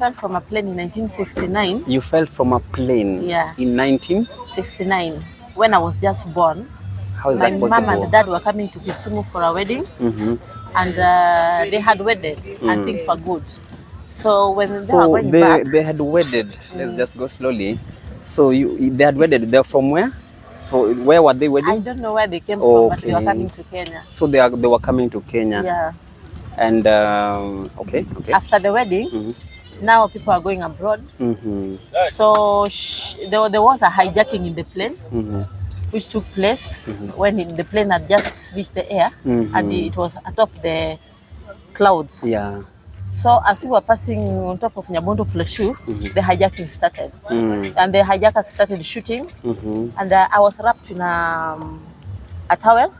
fell from a plane in 1969. You fell from a plane? Yeah. In 1969? When I was just born. How is that possible? My mom and dad were coming to Kisumu for a wedding. And they had wedded and things were good. So when they were going back... they had wedded. Let's just go slowly. So they had wedded. They're from where? Where were they wedding? I don't know where they came from, but they were coming to Kenya. So they were coming to Kenya. Yeah. And okay. After the wedding, now people are going abroad. So there was a hijacking in the plane, which took place when the plane had just reached the air and it was atop the clouds. Yeah. So as we were passing on top of Nyabondo Plateau, the hijacking started. And the hijackers started shooting. And I was wrapped in a towel.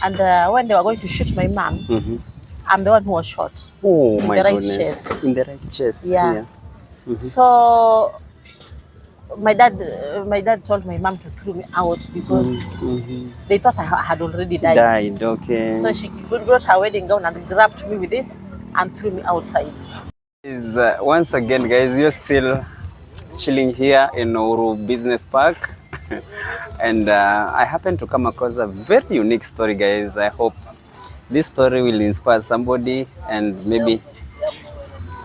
And when they were going to shoot my mom, I'm the one who was shot. Oh, in my the right goodness. chest. In the right chest. Yeah. So my dad told my mom to throw me out because they thought I had already died. Okay. So she brought her wedding gown and grabbed me with it and threw me outside. Once again, guys, you're still chilling here in Nauru Business Park. And I happened to come across a very unique story, guys. I hope this story will inspire somebody, and maybe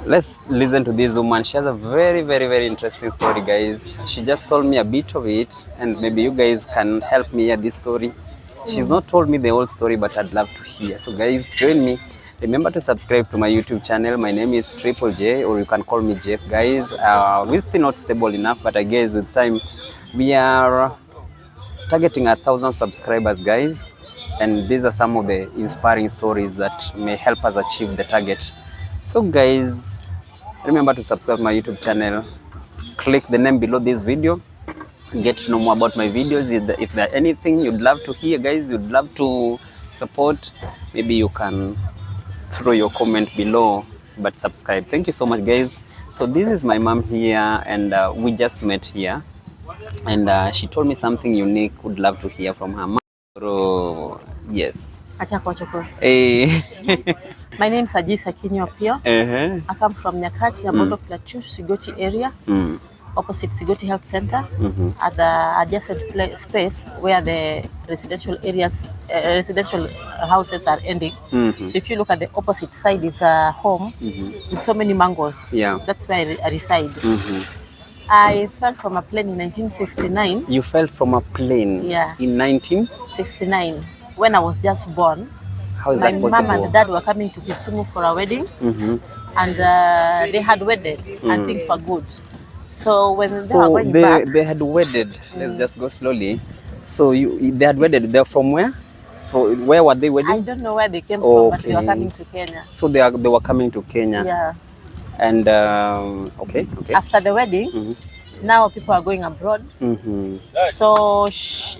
let's listen to this woman. She has a very, very, very interesting story, guys. She just told me a bit of it, and maybe you guys can help me hear this story. She's not told me the whole story, but I'd love to hear. So guys, join me. Remember to subscribe to my YouTube channel. My name is Triple J, or you can call me Jeff, guys. We're still not stable enough, but I guess with time we are targeting 1,000 subscribers, guys. And these are some of the inspiring stories that may help us achieve the target. So guys, remember to subscribe to my YouTube channel. Click the name below this video. Get to know more about my videos. If there's anything you'd love to hear, guys, you'd love to support, maybe you can throw your comment below, but subscribe. Thank you so much, guys. So this is my mom here, and we just met here, and she told me something unique. Would love to hear from her. Yes. Hey. My name is Ajisa Kinyopio. I come from Nyakach, Nyabondo Plateau, Sigoti area, opposite Sigoti Health Center, at the adjacent space where the residential houses are ending. So if you look at the opposite side, it's a home with so many mangoes. Yeah. That's where I reside. I fell from a plane in 1969. You fell from a plane? Yeah. In 1969? When I was just born. How is that possible? My mom and dad were coming to Kisumu for a wedding. And they had wedded and things were good. So when they were going back... they had wedded. Let's just go slowly. So they had wedded. They're from where? Where were they wedding? I don't know where they came from, but they were coming to Kenya. So they were coming to Kenya. Yeah. And okay. After the wedding, now people are going abroad. So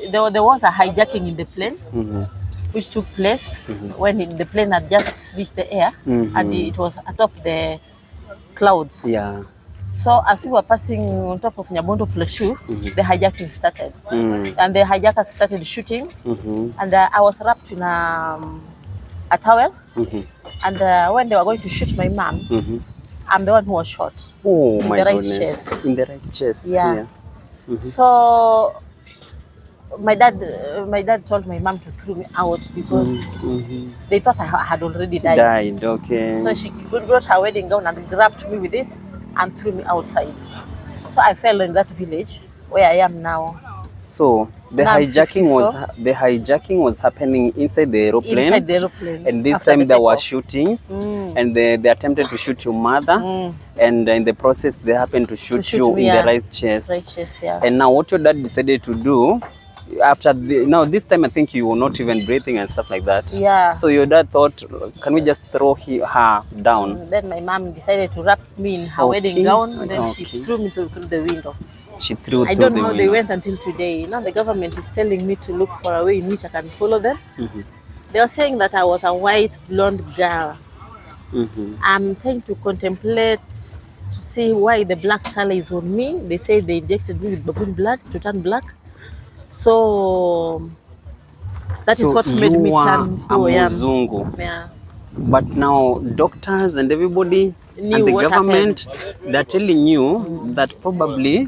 there was a hijacking in the plane, which took place when the plane had just reached the air and it was atop the clouds. Yeah. So as we were passing on top of Nyabondo Plateau, the hijacking started. And the hijackers started shooting. And I was wrapped in a towel. And when they were going to shoot my mom, I'm the one who was shot. Oh, in my the right goodness. chest. In the right chest. Yeah. So my dad told my mom to throw me out because they thought I had already died. Okay. So she brought her wedding gown and grabbed me with it and threw me outside. So I fell in that village where I am now. So the hijacking was happening inside the aeroplane. Inside the aeroplane. And this time there were shootings, and they attempted to shoot your mother, and in the process they happened to shoot you in the right chest. Right chest, yeah. And now what your dad decided to do after now this time I think you were not even breathing and stuff like that. Yeah. So your dad thought, can we just throw her down? Then my mom decided to wrap me in her wedding gown, and then she threw me through the window. She threw I don't know how they went until today. Now the government is telling me to look for a way in which I can follow them. They are saying that I was a white blonde girl. I'm trying to contemplate to see why the black color is on me. They say they injected me with baboon blood to turn black. So that is what made me turn who I am. Yeah. But now doctors and everybody knew And the what government, happened. they're telling you that probably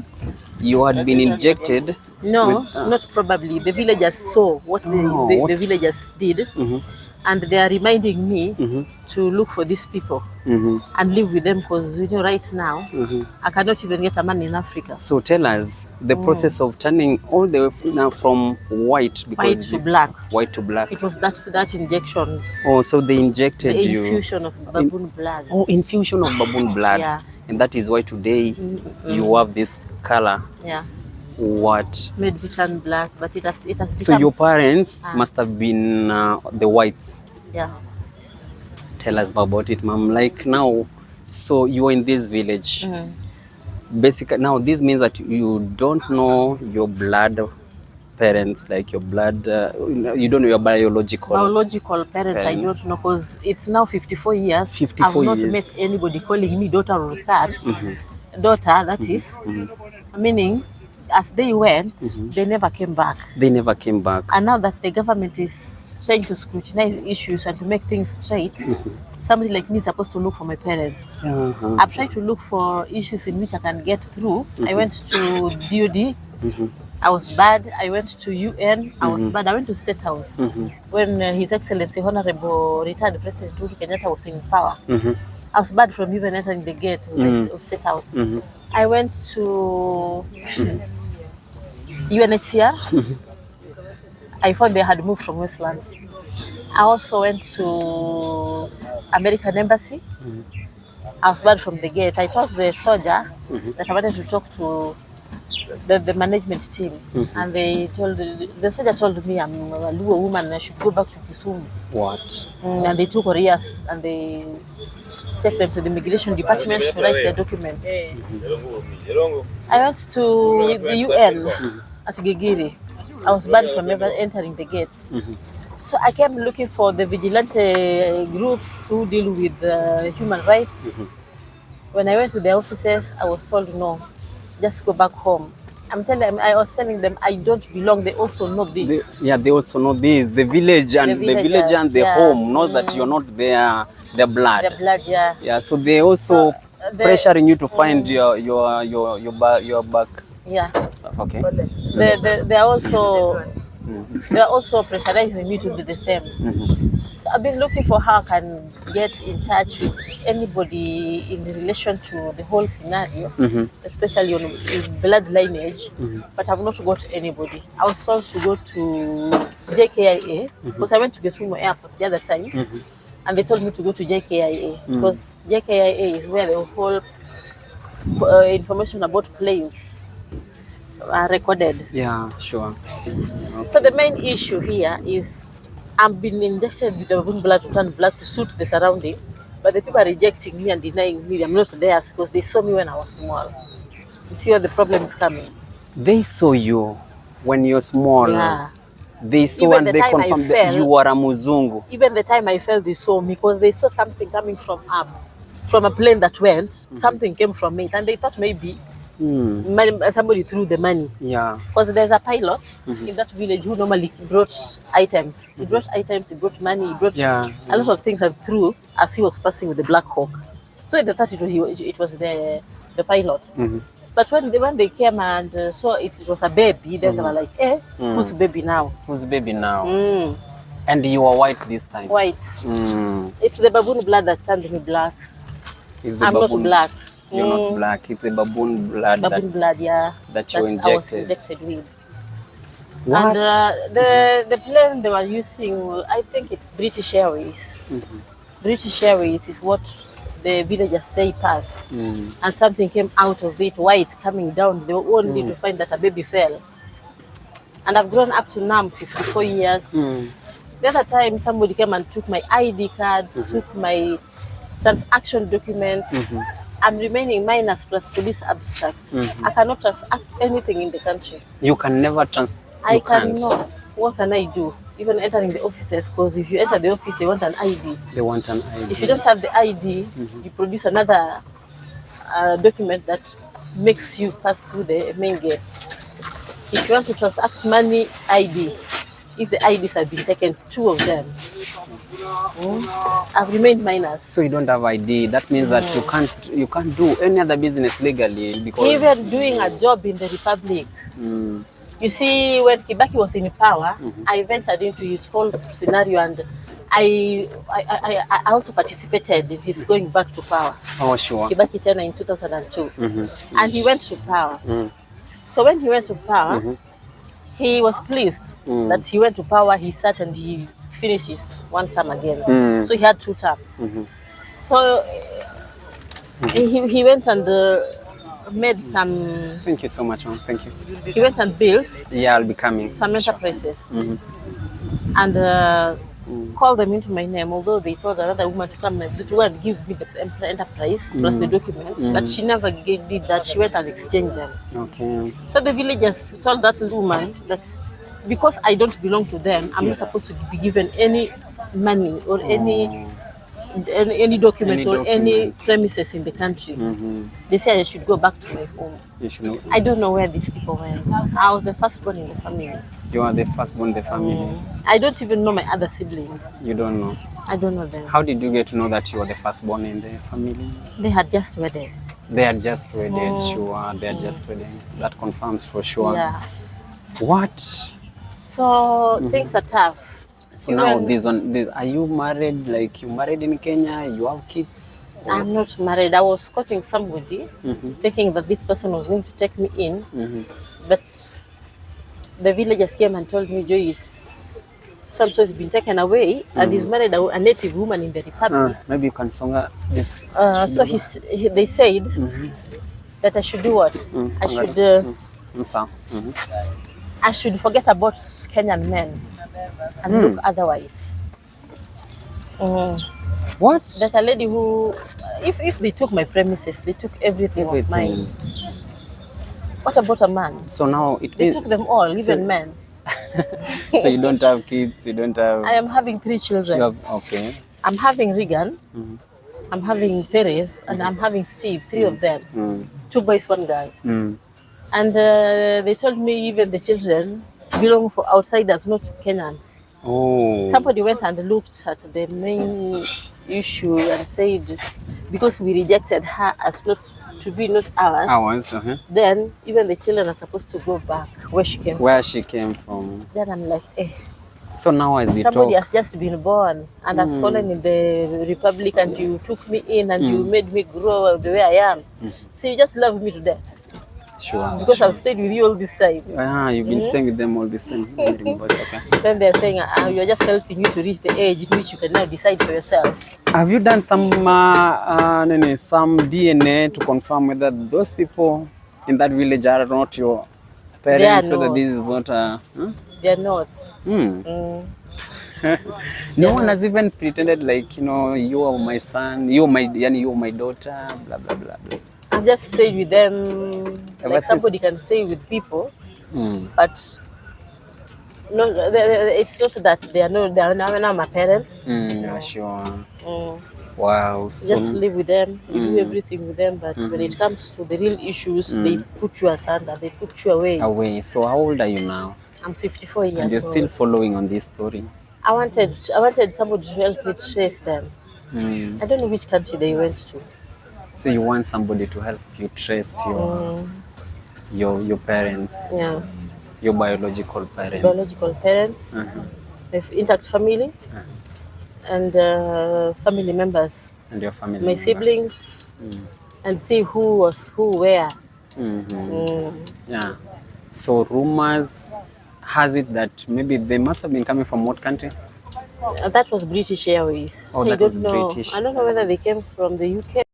you had been injected No, with. not probably. The villagers saw what Oh, what? the villagers did, and they are reminding me to look for these people and live with them because right now I cannot even get a man in Africa. So tell us the process of turning all the way now from white, White because to black. white to black. It was that injection, Oh, so they the injected you. infusion of baboon blood. Oh, infusion of baboon blood. Yeah. And that is why today you have this color. Yeah, What? made me turn black, but it has become. So your parents must have been the whites. Yeah. Tell us about it, ma'am. Like now, so you're in this village. Basically, now this means that you don't know your blood parents, like your blood, you don't know your Biological parents, I parents. don't know because it's now 54 years. 54 I've not years. met anybody calling me daughter or son. Daughter, that is. Meaning, as they went, they never came back. They never came back. And now that the government is trying to scrutinize issues and to make things straight, somebody like me is supposed to look for my parents. I've tried to look for issues in which I can get through. I went to DOD. I was bad. I went to UN. I was bad. I went to State House when His Excellency Honorable retired President Uhuru Kenyatta was in power. I was bad from even entering the gate of State House. I went to UNHCR. I thought they had moved from Westlands. I also went to American Embassy. I was bad from the gate. I told the soldier that I wanted to talk to the management team, and the soldier told me I'm a Luo woman and I should go back to Kisumu. What? And they took Orias and they take them to the immigration department to write their documents. I went to the UN at Gigiri. I was banned from ever entering the gates. So I came looking for the vigilante groups who deal with human rights. When I went to their offices, I was told no, just go back home. I was telling them I don't belong. They also know this. They also know this. The village and the village and the home know that you're not their blood. Their blood, yeah. Yeah, so they also pressuring you to find your back. Yeah. Okay. They are also pressurizing me to do the same. So I've been looking for how I can get in touch with anybody in relation to the whole scenario, especially on blood lineage, but I've not got anybody. I was supposed to go to JKIA because I went to Kisumu Airport the other time, and they told me to go to JKIA because JKIA is where the whole information about planes are recorded. Yeah, sure. So the main issue here is I've been injected with the baboon blood to turn black to suit the surrounding, but the people are rejecting me and denying me I'm not theirs because they saw me when I was small. You see where the problem is coming? They saw you when you're small. Yeah. They saw Even and the they time I confirmed that fell- you are a Muzungu. Even the time I fell, they saw me because they saw something coming from a plane that went. Something came from it, and they thought maybe somebody threw the money. Yeah. Because there's a pilot in that village who normally brought items. He brought items, he brought money, he brought a lot of things and threw as he was passing with the Black Hawk. So they thought it was the pilot. But when they came and saw it was a baby, then they were like, whose baby now? Whose baby now? And you are white this time. White. It's the baboon blood that turned me black. I'm not black. You're not black. It's the baboon blood. Baboon blood, yeah. That you I was injected. injected with. What? And the plane they were using, I think it's British Airways. British Airways is what the villagers say passed. And something came out of it, white coming down. They were only to find that a baby fell. And I've grown up to now, 54 years. The other time, somebody came and took my ID cards, took my transaction documents. I'm remaining minus plus police abstracts. I cannot transact anything in the country. You can never I cannot. What can I do? Even entering the offices, because if you enter the office, they want an ID. They want an ID. If you don't have the ID, you produce another document that makes you pass through the main gate. If you want to transact money, ID. If the IDs have been taken, 2 of them. I've remained minors. So you don't have ID. That means that you can't do any other business legally because Even doing a job in the Republic. Mm. You see, when Kibaki was in power, I ventured into his whole scenario, and I also participated in his going back to power. Oh, sure. Kibaki Tena in 2002. And he went to power. So when he went to power, he was pleased that he went to power, he sat and he finished his one term again. So he had 2 terms. So he went and made some... Thank you so much, ma'am. Thank you. He went and built Yeah, I'll be coming. some enterprises and called them into my name, although they told another woman to come and to go and give me the enterprise plus the documents, but she never did that. She went and exchanged them. Okay. So the villagers told that woman that because I don't belong to them, I'm not supposed to be given any money or any documents or any premises in the country. They said I should go back to my home. You should know. I don't know where these people went. I was the firstborn in the family. You are the firstborn in the family. I don't even know my other siblings. You don't know. I don't know them. How did you get to know that you are the firstborn in the family? They had just wedded. They are just wedded, sure. They are just wedded. That confirms for sure. Yeah. What? So things are tough. So now are you married? Like you married in Kenya? You have kids? I'm not married. I was courting somebody, thinking that this person was going to take me in, but the villagers came and told me Joyce so-and-so has been taken away and he's married a native woman in the Republic. Maybe you can songa this. So they said that I should do what? I should forget about Kenyan men and look otherwise. What? There's a lady who, if they took my premises, they took everything of mine. What about a man? So now They took them all, even men. So you don't have kids, you don't have... I am having 3 children. You have, okay. I'm having Regan, I'm having Perez, and I'm having Steve, 3 of them. 2 boys, 1 girl. And they told me even the children belong for outsiders, not Kenyans. Oh. Somebody went and looked at the main issue and said, because we rejected her as not ours, then even the children are supposed to go back where she came from. Then I'm like, So now as we somebody talk, has just been born and has fallen in the Republic, and you took me in and you made me grow the way I am. So you just love me to death. Sure. Because I've stayed with you all this time. You've been staying with them all this time. But okay. Then they're saying, you're just helping you to reach the age in which you can now decide for yourself. Have you done some DNA to confirm whether those people in that village are not your parents? Whether not. This is not They're not. No one has even pretended like, you are my son, you are my daughter, blah blah blah blah. I've just stayed with them like somebody can stay with people, but no, it's not that they are not my parents. Yeah, sure. Wow. So Just live with them, you do everything with them, but when it comes to the real issues, they put you asunder, they put you away. So how old are you now? I'm 54 years old. And you're still following on this story? I wanted somebody to help me trace them. I don't know which country they went to. So you want somebody to help you trace your parents, your biological parents, intact family, and family members, and your family, my siblings, and see who was who where. Yeah. So rumors has it that maybe they must have been coming from what country? That was British Airways. Oh, So that was British I don't know whether they came from the UK